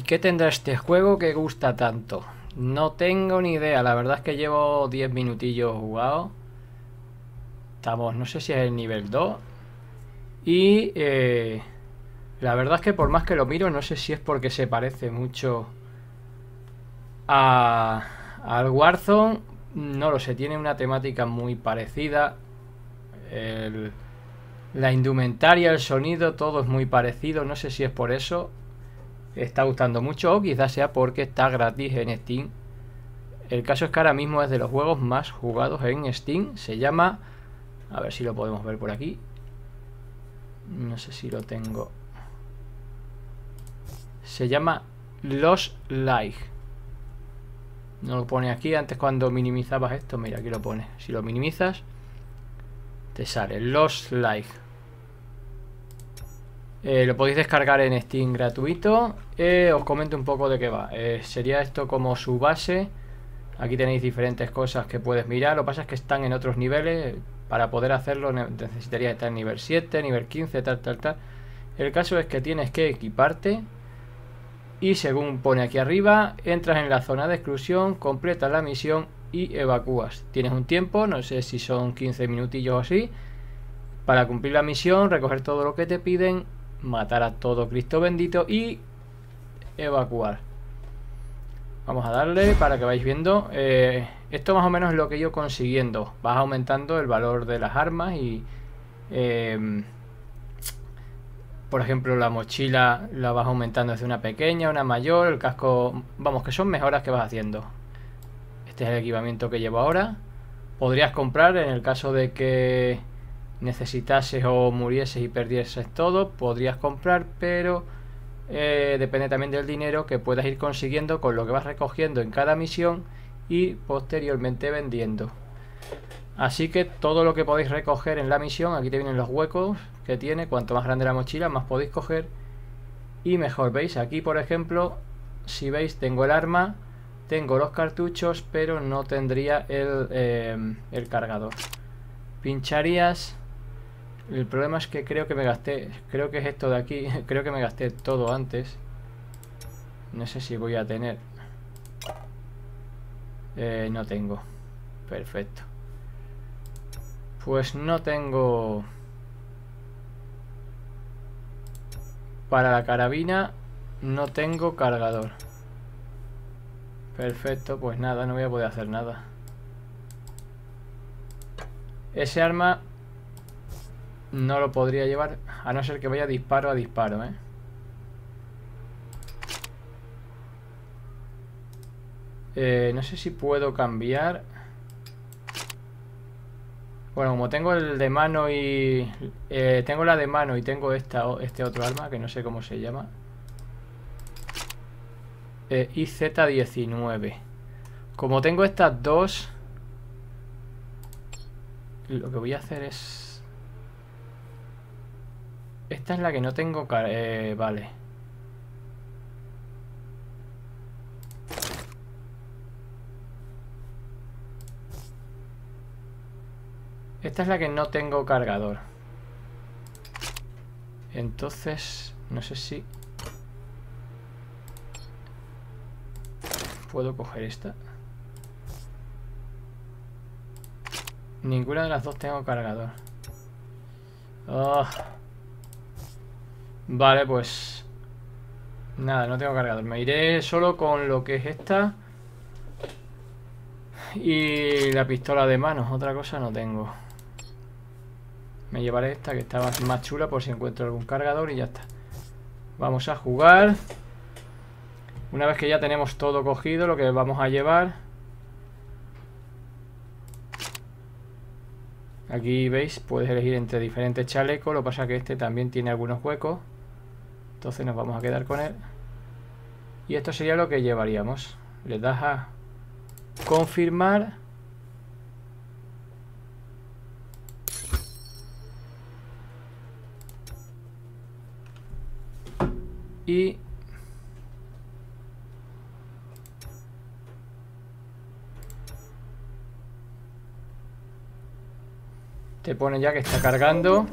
qué tendrá este juego que gusta tanto? No tengo ni idea. La verdad es que llevo 10 minutillos jugados. Estamos, no sé si es el nivel 2. Y la verdad es que por más que lo miro, no sé si es porque se parece mucho al Warzone. No lo sé, tiene una temática muy parecida. La indumentaria, el sonido, todo es muy parecido. No sé si es por eso. Está gustando mucho o quizás sea porque está gratis en Steam. El caso es que ahora mismo es de los juegos más jugados en Steam. Se llama... A ver si lo podemos ver por aquí. No sé si lo tengo. Se llama Lost Light. No lo pone aquí. Antes cuando minimizabas esto, mira, aquí lo pone. Si lo minimizas, te sale Lost Light. Lo podéis descargar en Steam gratuito. Os comento un poco de qué va. Sería esto como su base. Aquí tenéis diferentes cosas que puedes mirar. Lo que pasa es que están en otros niveles. Para poder hacerlo necesitarías estar en nivel 7, nivel 15, tal. El caso es que tienes que equiparte. Y según pone aquí arriba, entras en la zona de exclusión, completas la misión y evacúas. Tienes un tiempo, no sé si son 15 minutillos o así, para cumplir la misión, recoger todo lo que te piden, matar a todo Cristo bendito y evacuar. Vamos a darle para que vais viendo. Esto más o menos es lo que he ido consiguiendo. Vas aumentando el valor de las armas y... por ejemplo, la mochila la vas aumentando desde una pequeña a una mayor. El casco... Vamos, que son mejoras que vas haciendo. Este es el equipamiento que llevo ahora. Podrías comprar en el caso de que necesitases o murieses y perdieses todo. Podrías comprar, pero... depende también del dinero que puedas ir consiguiendo con lo que vas recogiendo en cada misión y posteriormente vendiendo. Así que todo lo que podéis recoger en la misión, aquí te vienen los huecos que tiene. Cuanto más grande la mochila, más podéis coger y mejor. ¿Veis? Aquí, por ejemplo, si veis, tengo el arma, tengo los cartuchos, pero no tendría el cargador. Pincharías. El problema es que creo que me gasté, creo que es esto de aquí, creo que me gasté todo antes. No sé si voy a tener. No tengo. Perfecto. Pues no tengo. Para la carabina no tengo cargador. Perfecto, pues nada, no voy a poder hacer nada. Ese arma no lo podría llevar, a no ser que vaya disparo a disparo, no sé si puedo cambiar. Bueno, como tengo el de mano y... tengo la de mano y tengo este otro arma, que no sé cómo se llama. IZ-19. Como tengo estas dos... Lo que voy a hacer es... Esta es la que no tengo... vale. Esta es la que no tengo cargador. Entonces, no sé si... ¿Puedo coger esta? Ninguna de las dos tengo cargador. Oh. Vale, pues... Nada, no tengo cargador. Me iré solo con lo que es esta. Y la pistola de mano. Otra cosa no tengo. Me llevaré esta que está más chula por si encuentro algún cargador y ya está. Vamos a jugar. Una vez que ya tenemos todo cogido, lo que vamos a llevar. Aquí veis, puedes elegir entre diferentes chalecos. Lo que pasa es que este también tiene algunos huecos. Entonces nos vamos a quedar con él. Y esto sería lo que llevaríamos. Le das a confirmar. Y te pone ya que está cargando.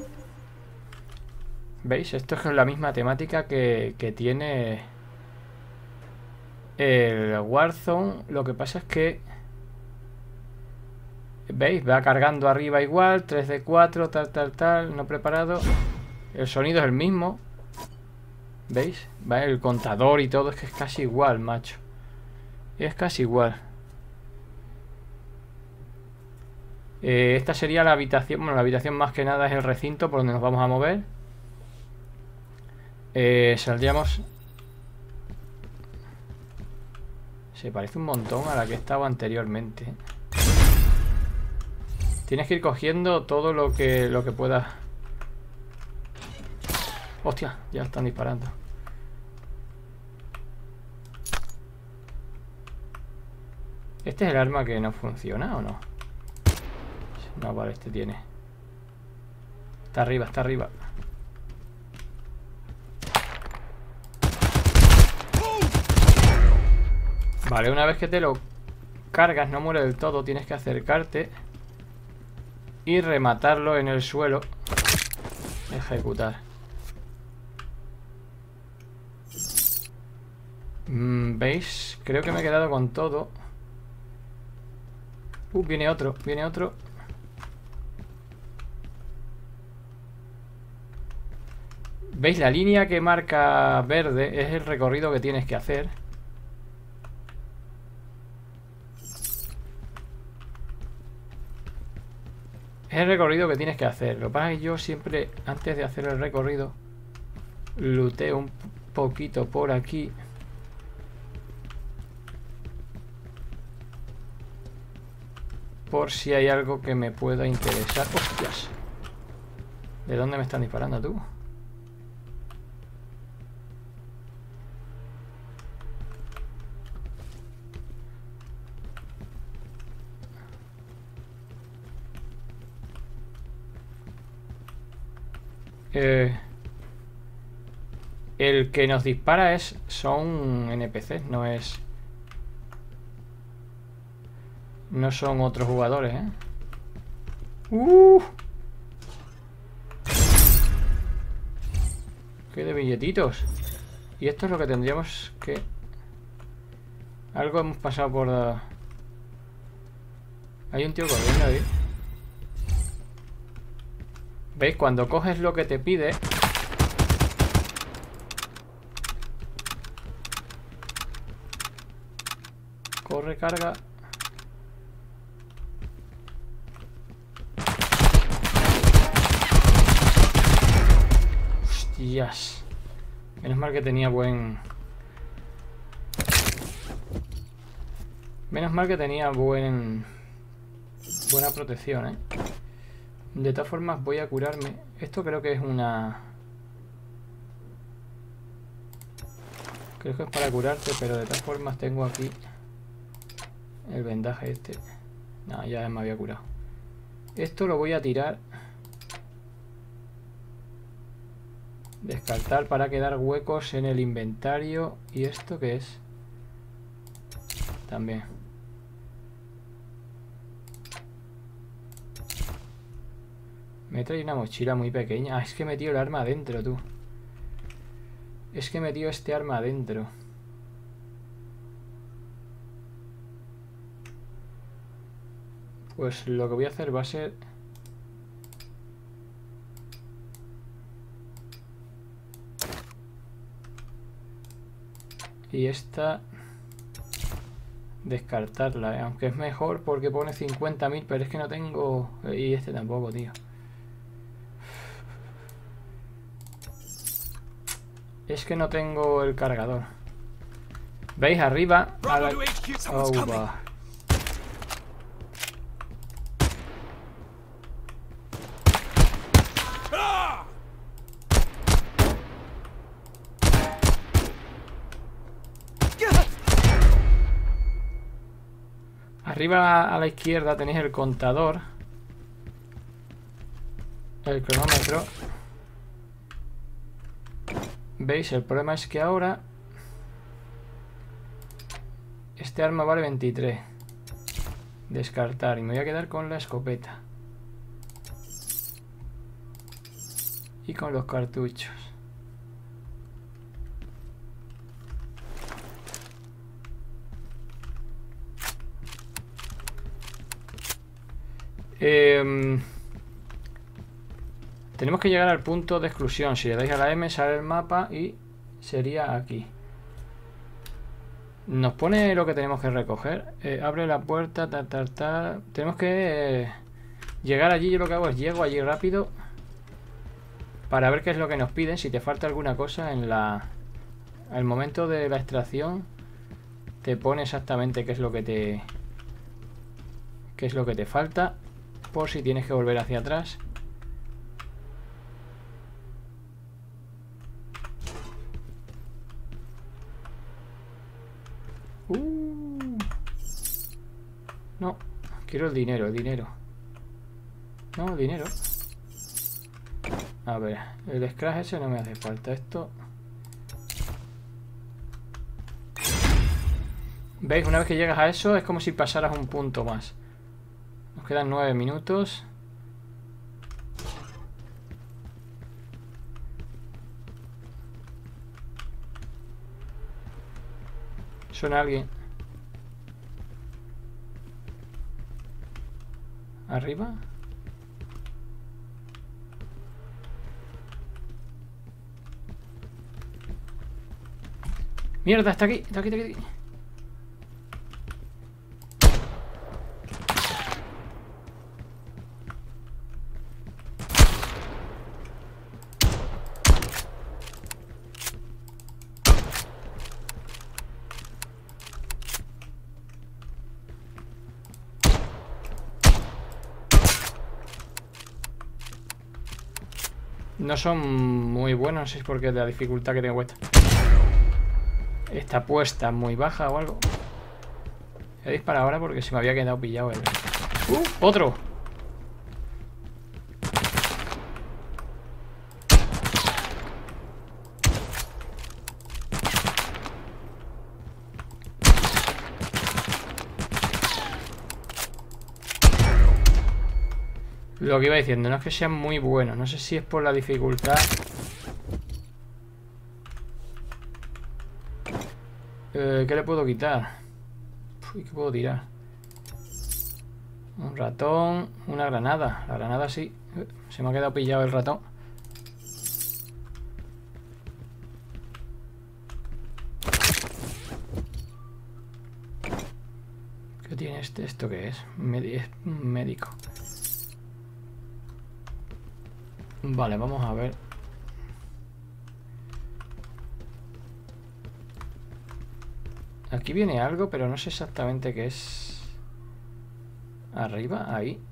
¿Veis? Esto es la misma temática que tiene El Warzone, lo que pasa es que... ¿Veis? Va cargando arriba igual, 3 de 4, tal, no preparado. El sonido es el mismo. ¿Veis? Va el contador y todo, es que es casi igual, macho. Es casi igual. Esta sería la habitación. Bueno, la habitación más que nada es el recinto por donde nos vamos a mover. Saldríamos... Se parece un montón a la que estaba anteriormente. Tienes que ir cogiendo todo lo que puedas. Hostia, ya están disparando. ¿Este es el arma que no funciona o no? No, vale, este tiene. Está arriba, está arriba. Vale, una vez que te lo cargas, no muere del todo, tienes que acercarte y rematarlo en el suelo. Ejecutar. ¿Veis? Creo que me he quedado con todo. Viene otro, viene otro. ¿Veis? La línea que marca verde es el recorrido que tienes que hacer. Es el recorrido que tienes que hacer. Lo que pasa es que yo siempre, antes de hacer el recorrido, looteo un poquito por aquí. Por si hay algo que me pueda interesar. ¡Hostias! ¿De dónde me están disparando tú? El que nos dispara son NPCs, no son otros jugadores, ¿eh? ¡Qué de billetitos! Y esto es lo que tendríamos que... Algo hemos pasado por... Hay un tío corriendo ahí. ¿Veis? Cuando coges lo que te pide... Corre, carga... Hostias. Menos mal que tenía buena protección, ¿eh? De todas formas voy a curarme. Esto creo que es una... Creo que es para curarte, pero de todas formas tengo aquí el vendaje este. No, ya me había curado. Esto lo voy a tirar. Descartar para quedar huecos en el inventario. ¿Y esto qué es? También. Me trae una mochila muy pequeña. Ah, es que he metido el arma adentro, tú. Es que he metido este arma adentro. Pues lo que voy a hacer va a ser... Y esta... Descartarla, ¿eh? Aunque es mejor porque pone 50.000, pero es que no tengo... Y este tampoco, tío. Es que no tengo el cargador. ¿Veis? Arriba... A la... Oh, va. Arriba a la izquierda tenéis el contador. El cronómetro. ¿Veis? El problema es que ahora este arma vale 23. Descartar. Y me voy a quedar con la escopeta. Y con los cartuchos. Tenemos que llegar al punto de exclusión. Si le dais a la M sale el mapa y sería aquí. Nos pone lo que tenemos que recoger. Abre la puerta, Tenemos que llegar allí. Yo lo que hago es llego allí rápido para ver qué es lo que nos piden. Si te falta alguna cosa en al momento de la extracción te pone exactamente qué es lo que te falta, por si tienes que volver hacia atrás. No, quiero el dinero, No, dinero. A ver, el scratch ese no me hace falta. Esto. ¿Veis? Una vez que llegas a eso es como si pasaras un punto más. Nos quedan 9 minutos. Suena alguien. ¿Arriba? ¡Mierda! Está aquí, está aquí, está aquí. No son muy buenos, no sé si es porque de la dificultad que tengo puesta. Está puesta muy baja o algo. Voy a disparar ahora porque se me había quedado pillado el... ¡Otro! Lo que iba diciendo, no es que sean muy buenos. No sé si es por la dificultad. ¿Qué le puedo quitar? ¿Qué puedo tirar? Un ratón, una granada. La granada sí. Se me ha quedado pillado el ratón. ¿Qué tiene este? ¿Esto qué es? Es médico. Vale, vamos a ver. Aquí viene algo, pero no sé exactamente qué es. Arriba, ahí.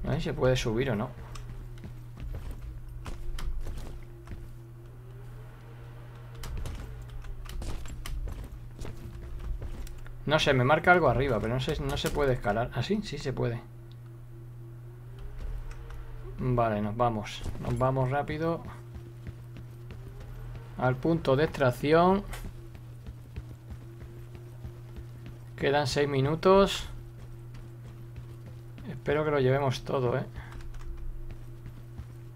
No sé si se puede subir o no. No sé, me marca algo arriba, pero no sé, no se puede escalar. ¿Ah, sí? Sí se puede. Vale, nos vamos. Nos vamos rápido al punto de extracción. Quedan 6 minutos. Espero que lo llevemos todo, ¿eh?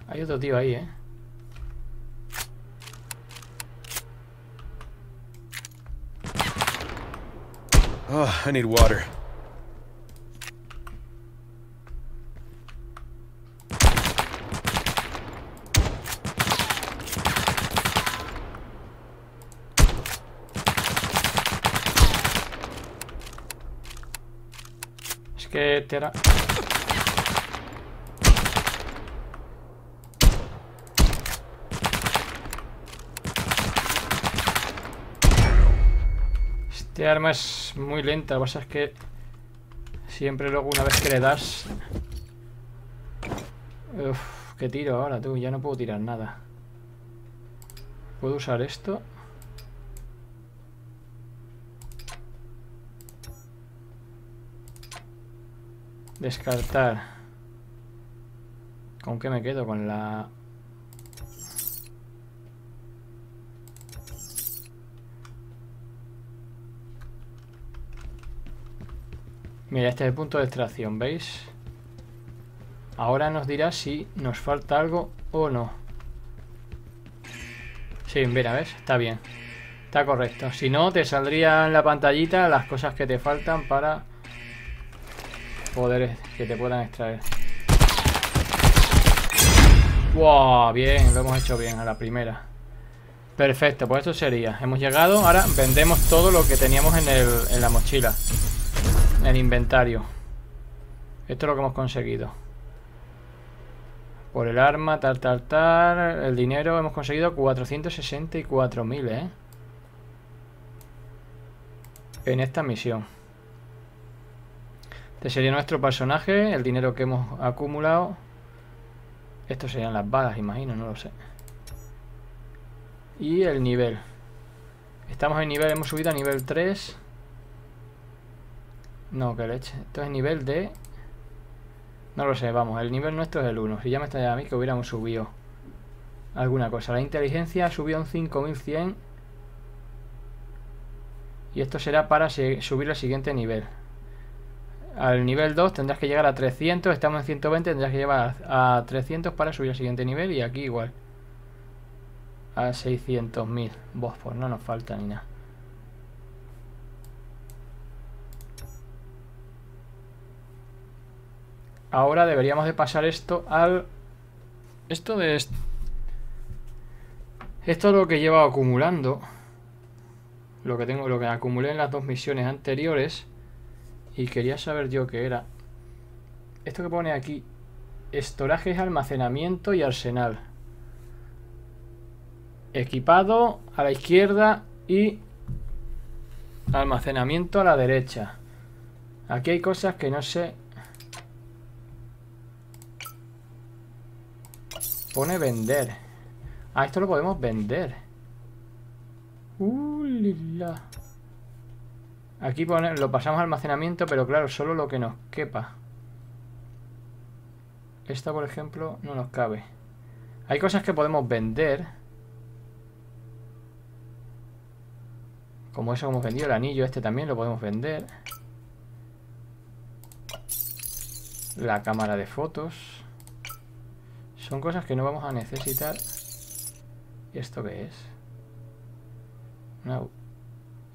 Hay otro tío ahí, ¿eh? Oh, I need water. Es que te hará... Este arma es muy lenta, lo que pasa es que siempre luego una vez que le das... Uf, ¿qué tiro ahora, tú? Ya no puedo tirar nada. ¿Puedo usar esto? Descartar. ¿Con qué me quedo? Con la... Mira, este es el punto de extracción, ¿veis? Ahora nos dirá si nos falta algo o no. Sí, mira, ¿ves? Está bien. Está correcto. Si no, te saldría en la pantallita las cosas que te faltan para poderes que te puedan extraer. ¡Wow! Bien, lo hemos hecho bien a la primera. Perfecto, pues esto sería. Hemos llegado, ahora vendemos todo lo que teníamos en la mochila. En el inventario. Esto es lo que hemos conseguido. Por el arma, tal. El dinero hemos conseguido 464.000, ¿eh? En esta misión. Este sería nuestro personaje, el dinero que hemos acumulado. Estos serían las balas, imagino, no lo sé. Y el nivel. Estamos en nivel, hemos subido a nivel 3. No, que leche. Esto es nivel de... No lo sé, vamos, el nivel nuestro es el 1. Si ya me está a mí que hubiéramos subido alguna cosa. La inteligencia subió a un 5100. Y esto será para subir al siguiente nivel. Al nivel 2 tendrás que llegar a 300. Estamos en 120, tendrás que llegar a 300 para subir al siguiente nivel. Y aquí igual. A 600.000. Pues no nos falta ni nada. Ahora deberíamos de pasar esto al... Esto es lo que llevo acumulando. Lo que acumulé en las dos misiones anteriores. Y quería saber yo qué era. Esto que pone aquí. Estoraje, almacenamiento y arsenal. Equipado a la izquierda y almacenamiento a la derecha. Aquí hay cosas que no sé. Pone vender. Ah, esto lo podemos vender. Lila. Aquí pone, lo pasamos a almacenamiento, pero claro, solo lo que nos quepa. Esta, por ejemplo, no nos cabe. Hay cosas que podemos vender. Como eso que hemos vendido, el anillo este también lo podemos vender. La cámara de fotos. Son cosas que no vamos a necesitar. ¿Y esto qué es? No.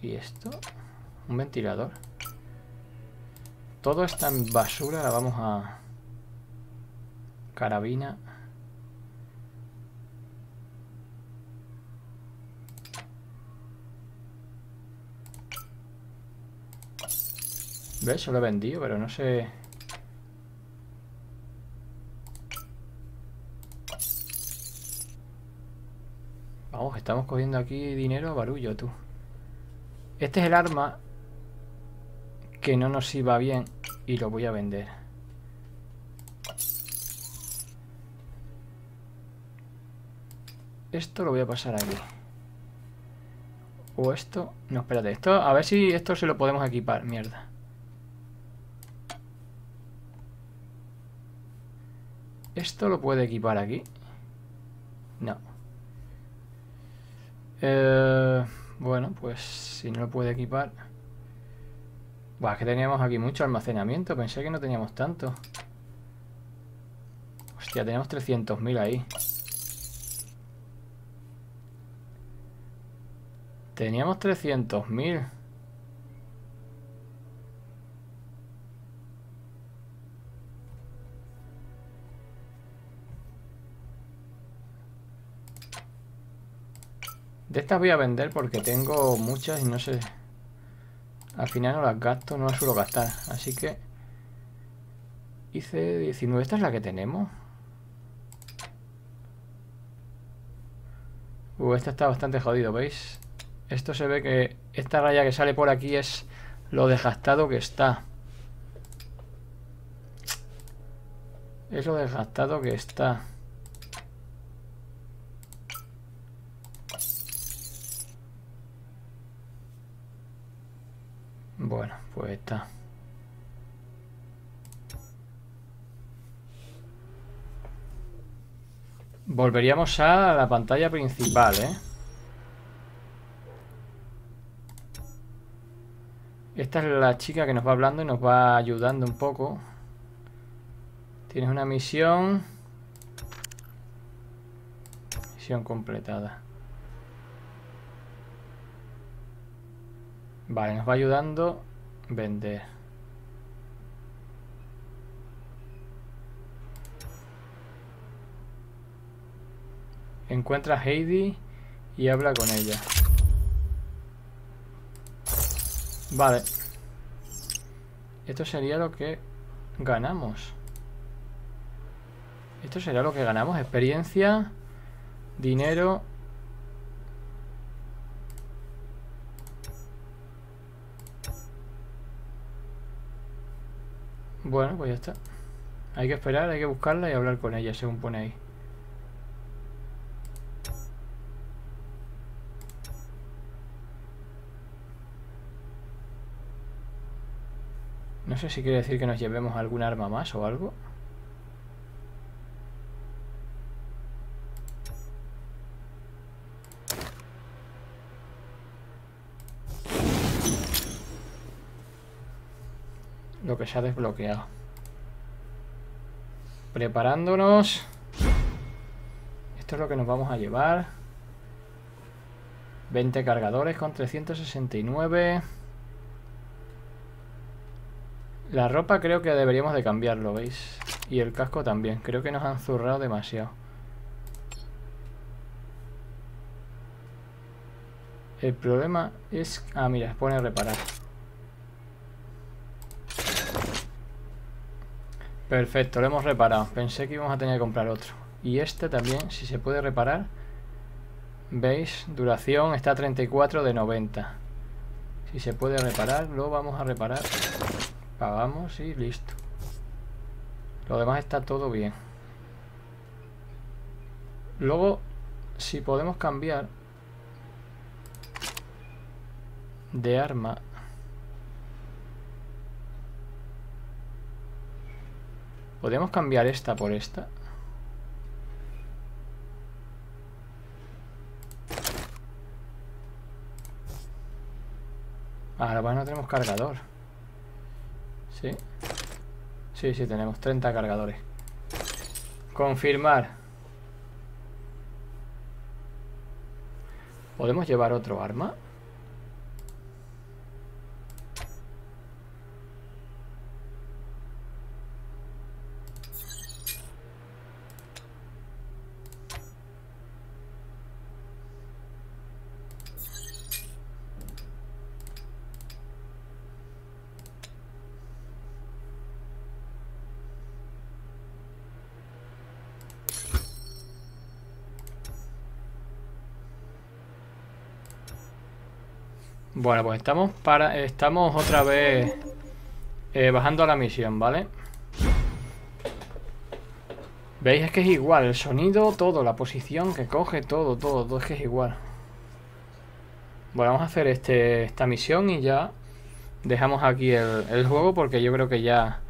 ¿Y esto? Un ventilador. Todo está en basura, la vamos a... Carabina. ¿Ves? Se lo he vendido, pero no sé... Vamos, estamos cogiendo aquí dinero a barullo, tú. Este es el arma que no nos iba bien y lo voy a vender. Esto lo voy a pasar aquí. O esto... No, espérate. Esto, a ver si esto se lo podemos equipar. Mierda. ¿Esto lo puede equipar aquí? No. Bueno, pues si no lo puede equipar... Buah, es que teníamos aquí mucho almacenamiento. Pensé que no teníamos tanto. Hostia, tenemos 300.000 ahí. Teníamos 300.000. De estas voy a vender porque tengo muchas y no sé... Al final no las gasto, no las suelo gastar. Así que... Hice 19. ¿Esta es la que tenemos? Esta está bastante jodido, ¿veis? Esto se ve que... Esta raya que sale por aquí es lo desgastado que está. Es lo desgastado que está. Bueno, pues está. Volveríamos a la pantalla principal, ¿eh? Esta es la chica que nos va hablando y nos va ayudando un poco. Tienes una misión. Misión completada. Vale, nos va ayudando. Vender. Encuentra a Heidi y habla con ella. Vale. Esto sería lo que ganamos. Esto sería lo que ganamos. Experiencia, dinero. Bueno, pues ya está. Hay que esperar, hay que buscarla y hablar con ella, según pone ahí. No sé si quiere decir que nos llevemos algún arma más o algo. Lo que se ha desbloqueado. Preparándonos. Esto es lo que nos vamos a llevar. 20 cargadores con 369. La ropa creo que deberíamos de cambiarlo, ¿veis? Y el casco también. Creo que nos han zurrado demasiado. El problema es... Ah, mira, pone reparar. Perfecto, lo hemos reparado. Pensé que íbamos a tener que comprar otro. Y este también, si se puede reparar. ¿Veis? Duración está a 34 de 90. Si se puede reparar, lo vamos a reparar. Pagamos y listo. Lo demás está todo bien. Luego, si podemos cambiar de arma. ¿Podemos cambiar esta por esta? Ahora pues no tenemos cargador. Sí. Sí, sí, tenemos 30 cargadores. Confirmar. ¿Podemos llevar otro arma? Bueno, pues estamos otra vez bajando a la misión, ¿vale? ¿Veis? Es que es igual, el sonido, todo, la posición que coge, todo es que es igual. Bueno, vamos a hacer esta misión y ya dejamos aquí el juego porque yo creo que ya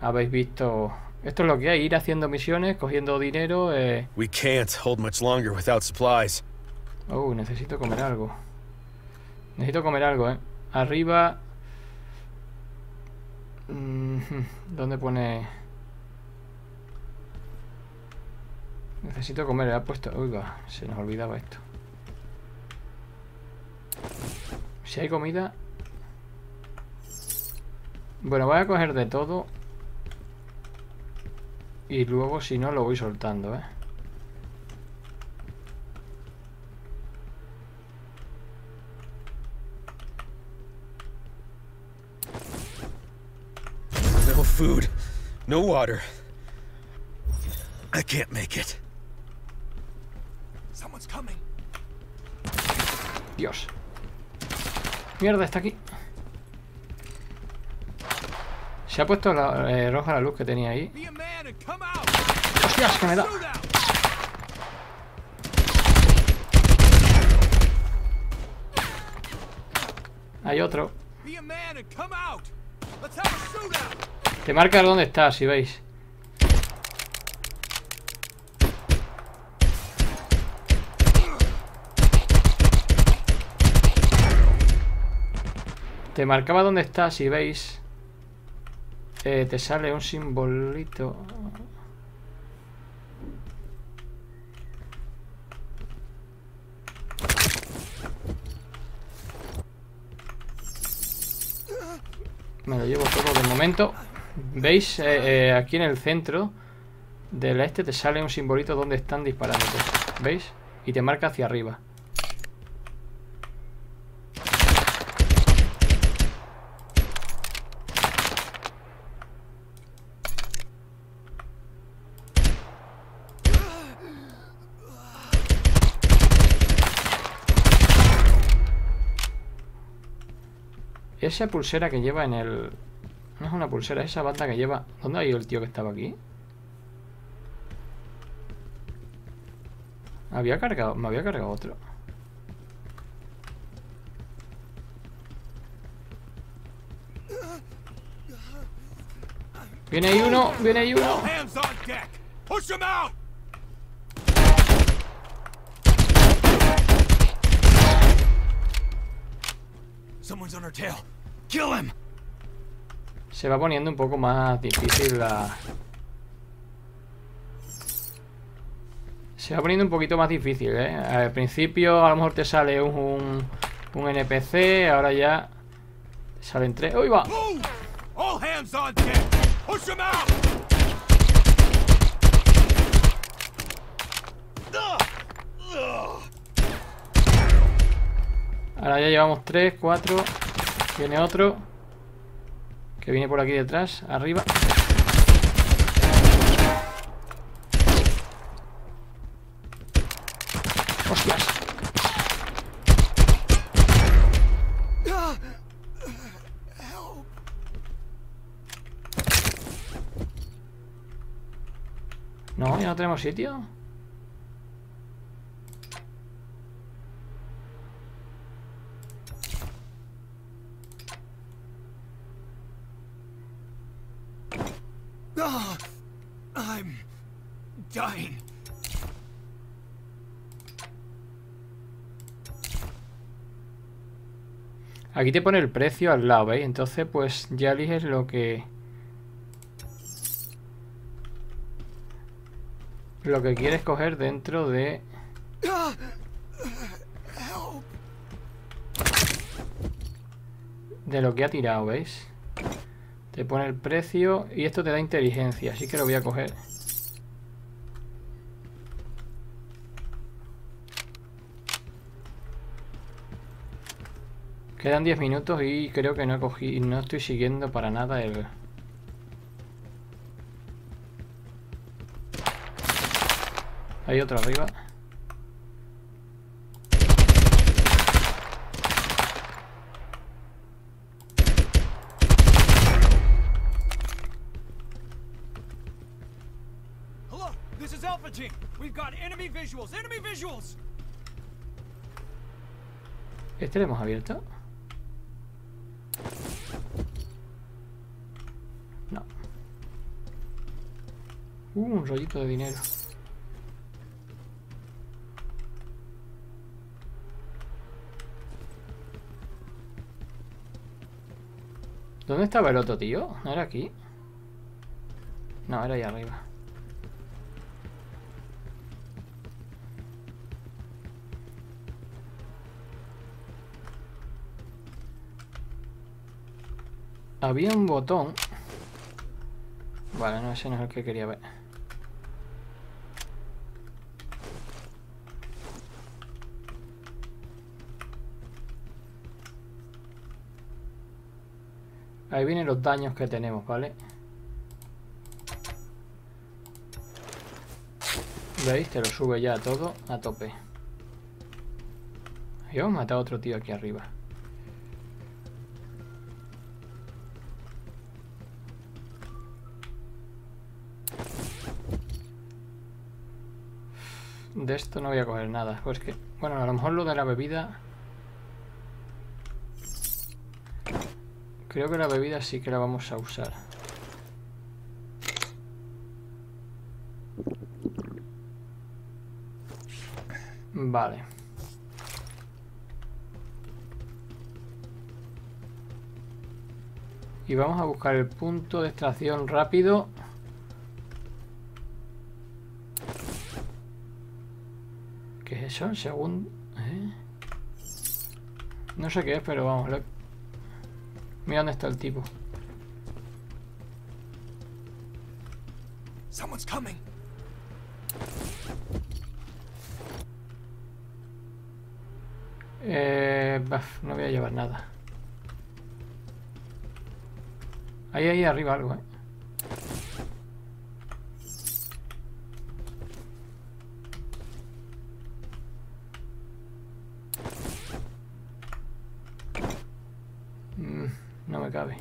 habéis visto. Esto es lo que hay, ir haciendo misiones, cogiendo dinero. We can't hold much longer without supplies. Oh, necesito comer algo. Necesito comer algo, Arriba. ¿Dónde pone? Necesito comer, ha puesto. Oiga, se nos olvidaba esto. Si hay comida. Bueno, voy a coger de todo. Y luego, si no, lo voy soltando, No food, no water. I can't make it. Someone's coming. Dios. Mierda, está aquí. Se ha puesto roja la luz que tenía ahí. ¡Hostias, que me da! Hay otro. Te marca dónde está, si veis. Te marcaba dónde está, si veis. Te sale un simbolito. Me lo llevo todo de momento. ¿Veis? Aquí en el centro del te sale un simbolito donde están disparando. ¿Veis? Y te marca hacia arriba. Esa pulsera que lleva en el... No es una pulsera, es esa banda que lleva... ¿Dónde ha ido el tío que estaba aquí? Había cargado... Me había cargado otro. Viene ahí uno, viene ahí uno. Hands on deck! Push him out! Someone's on our tail. Kill him! Se va poniendo un poco más difícil la... Se va poniendo un poquito más difícil, ¿eh? Al principio a lo mejor te sale un NPC, ahora ya te salen 3. ¡Uy, va! All hands on deck! Push him out! Ahora ya llevamos 3, 4. Viene otro que viene por aquí detrás, arriba. ¡Hostias! No, ya no tenemos sitio. I'm dying. Aquí te pone el precio al lado, ¿veis? Entonces pues ya eliges lo que quieres coger dentro de lo que ha tirado, ¿veis? Te pone el precio y esto te da inteligencia, así que lo voy a coger. Quedan 10 minutos y creo que no estoy siguiendo para nada el... Hay otro arriba. Hello, this is Alpha Team. We've got enemy visuals. Enemy visuals. ¿Este lo hemos abierto? No. Un rollito de dinero. ¿Dónde estaba el otro tío? ¿No era aquí? No, era ahí arriba. Había un botón. Vale, no, ese no es el que quería ver. Ahí vienen los daños que tenemos, ¿vale? ¿Veis? Te lo sube ya todo a tope. Y hemos matado a otro tío aquí arriba. De esto no voy a coger nada. Pues que, bueno, a lo mejor lo de la bebida... Creo que la bebida sí que la vamos a usar. Vale. Y vamos a buscar el punto de extracción rápido. ¿Qué es eso? Segundo... No sé qué es, pero vamos. Mira dónde está el tipo. Someone's coming. No voy a llevar nada. Ahí arriba algo, No me cabe.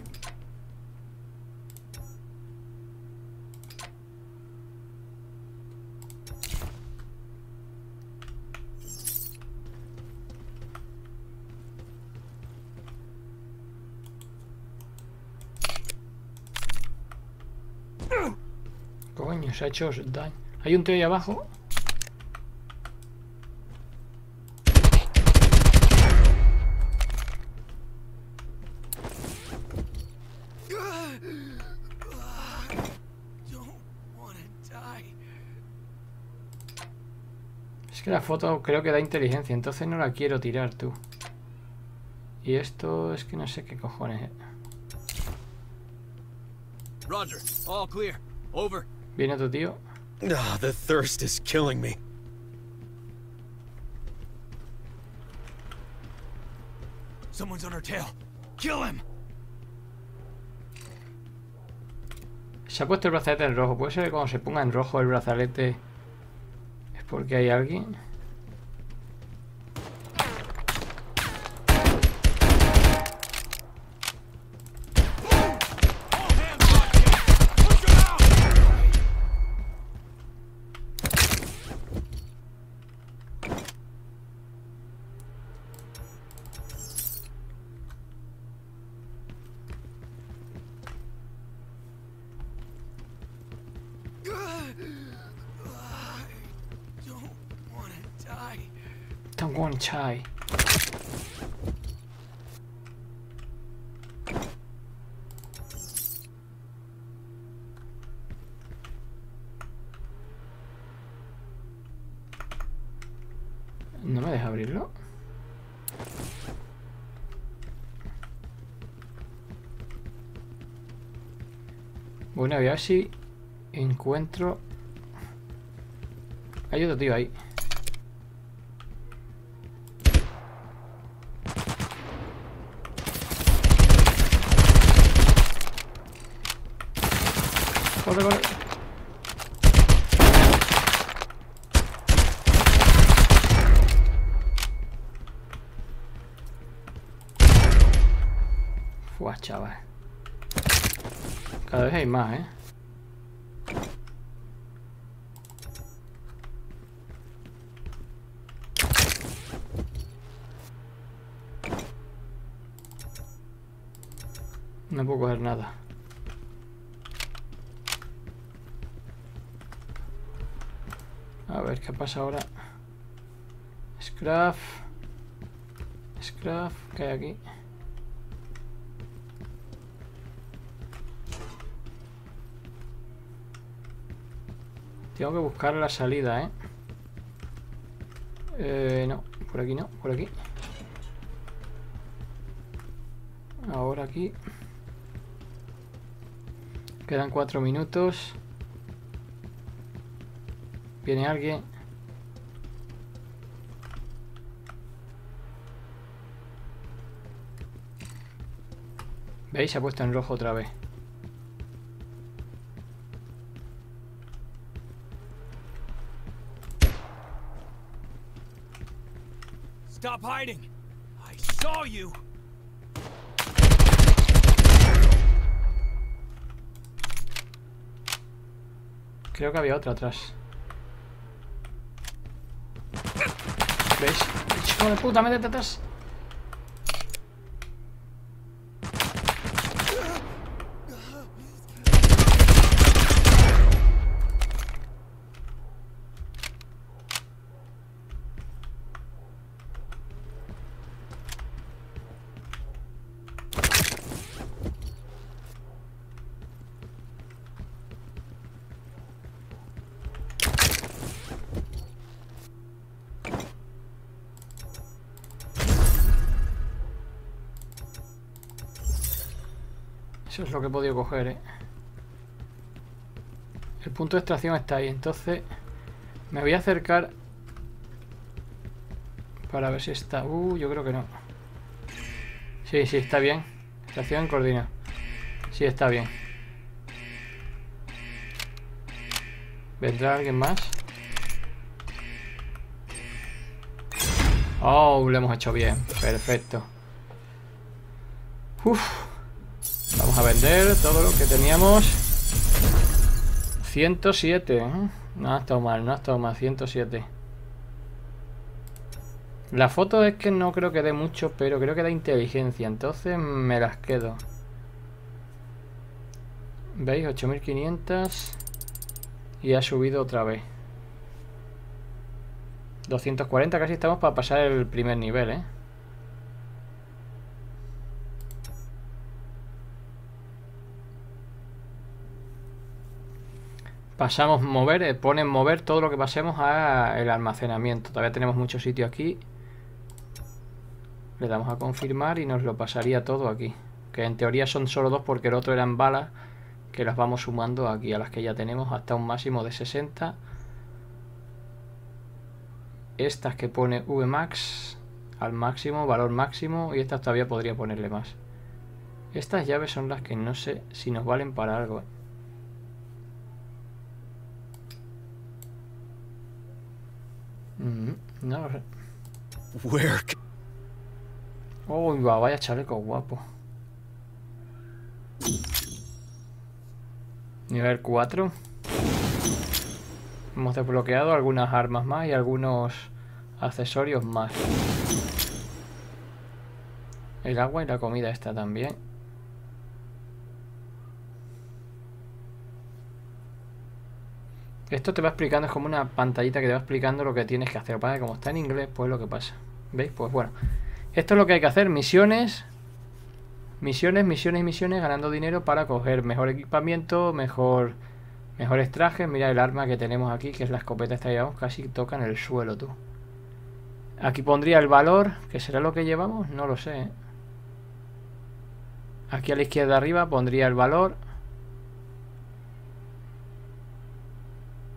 Coño, se ha hecho daño. Hay un tío ahí abajo. Es que la foto creo que da inteligencia, entonces no la quiero tirar, tú. Y esto es que no sé qué cojones. Roger, all clear. Over. Viene otro tío. Ah, the thirst is killing me. Someone's on our tail. Kill him. Se ha puesto el brazalete en rojo. Puede ser que cuando se ponga en rojo el brazalete es porque hay alguien. Don't want chai. ¿No me deja abrirlo? Bueno, voy a ver si encuentro... Hay otro tío ahí. Corre, corre. Fua, chaval. Cada vez hay más, ¿eh? No puedo coger nada. A ver qué pasa ahora. Scrap. Scrap. ¿Qué hay aquí? Tengo que buscar la salida, no, por aquí no, por aquí. Ahora aquí. Quedan 4 minutos. Viene alguien. ¿Veis? Se ha puesto en rojo otra vez. Stop hiding. I saw you. Creo que había otra atrás. ¿Veis? ¡Hijo de puta! ¡Métete atrás! Eso es lo que he podido coger, ¿eh? El punto de extracción está ahí, entonces me voy a acercar Para ver si está... yo creo que no. Sí, sí, está bien. Estación coordina. Sí, está bien. ¿Vendrá alguien más? Oh, lo hemos hecho bien. Perfecto. Uf. Vamos a vender todo lo que teníamos. 107. No ha estado mal, no ha estado mal. 107. La foto es que no creo que dé mucho, pero creo que da inteligencia. Entonces me las quedo. ¿Veis? 8500. Y ha subido otra vez. 240, casi estamos para pasar el primer nivel, ¿eh? Pasamos mover, ponen mover todo lo que pasemos a el almacenamiento. Todavía tenemos mucho sitio aquí. Le damos a confirmar y nos lo pasaría todo aquí. Que en teoría son solo 2 porque el otro eran balas que las vamos sumando aquí a las que ya tenemos hasta un máximo de 60. Estas que pone VMAX al máximo, valor máximo, y estas todavía podría ponerle más. Estas llaves son las que no sé si nos valen para algo. No lo sé. Uy, vaya chaleco guapo. Nivel 4. Hemos desbloqueado algunas armas más y algunos accesorios más. El agua y la comida está también. Esto te va explicando, es como una pantallita que te va explicando lo que tienes que hacer. Para que como está en inglés, pues lo que pasa. ¿Veis? Pues bueno. Esto es lo que hay que hacer. Misiones. Misiones, misiones y misiones. Ganando dinero para coger mejor equipamiento, mejores trajes. Mira el arma que tenemos aquí, que es la escopeta esta que llevamos. Casi toca en el suelo, tú. Aquí pondría el valor, que será lo que llevamos. No lo sé, ¿eh? Aquí a la izquierda arriba pondría el valor.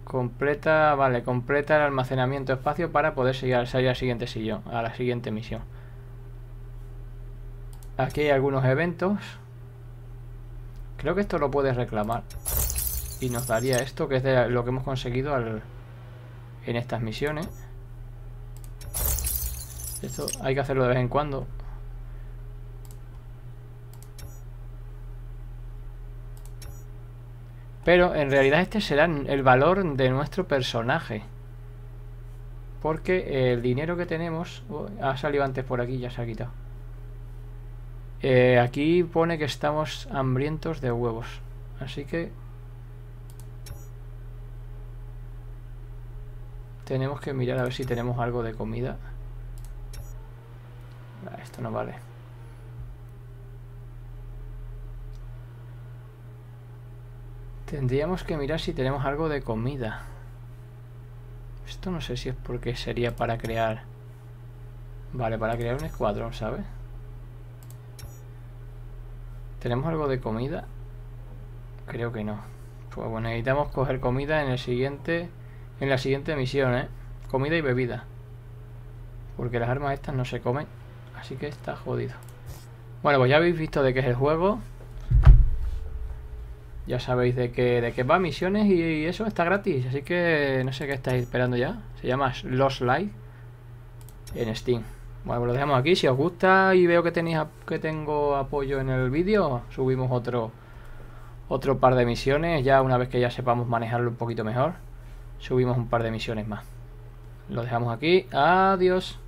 Completa, vale, completa el almacenamiento de espacio para poder salir al siguiente sillón, a la siguiente misión. Aquí hay algunos eventos. Creo que esto lo puedes reclamar. Y nos daría esto, que es de lo que hemos conseguido en estas misiones. Esto hay que hacerlo de vez en cuando. Pero en realidad este será el valor de nuestro personaje. Porque el dinero que tenemos... ha salido antes por aquí, ya se ha quitado. Aquí pone que estamos hambrientos de huevos. Así que... tenemos que mirar a ver si tenemos algo de comida. Esto no vale. Tendríamos que mirar si tenemos algo de comida. Esto no sé si es porque sería para crear... vale, para crear un escuadrón, ¿sabes? ¿Tenemos algo de comida? Creo que no. Pues bueno, necesitamos coger comida en la siguiente misión, ¿eh? Comida y bebida. Porque las armas estas no se comen. Así que está jodido. Bueno, pues ya habéis visto de qué es el juego. Ya sabéis de qué va, misiones y eso está gratis. Así que no sé qué estáis esperando ya. Se llama Lost Light en Steam. Bueno, pues lo dejamos aquí. Si os gusta y veo que tengo apoyo en el vídeo, subimos otro par de misiones. Ya una vez que ya sepamos manejarlo un poquito mejor, subimos un par de misiones más. Lo dejamos aquí. Adiós.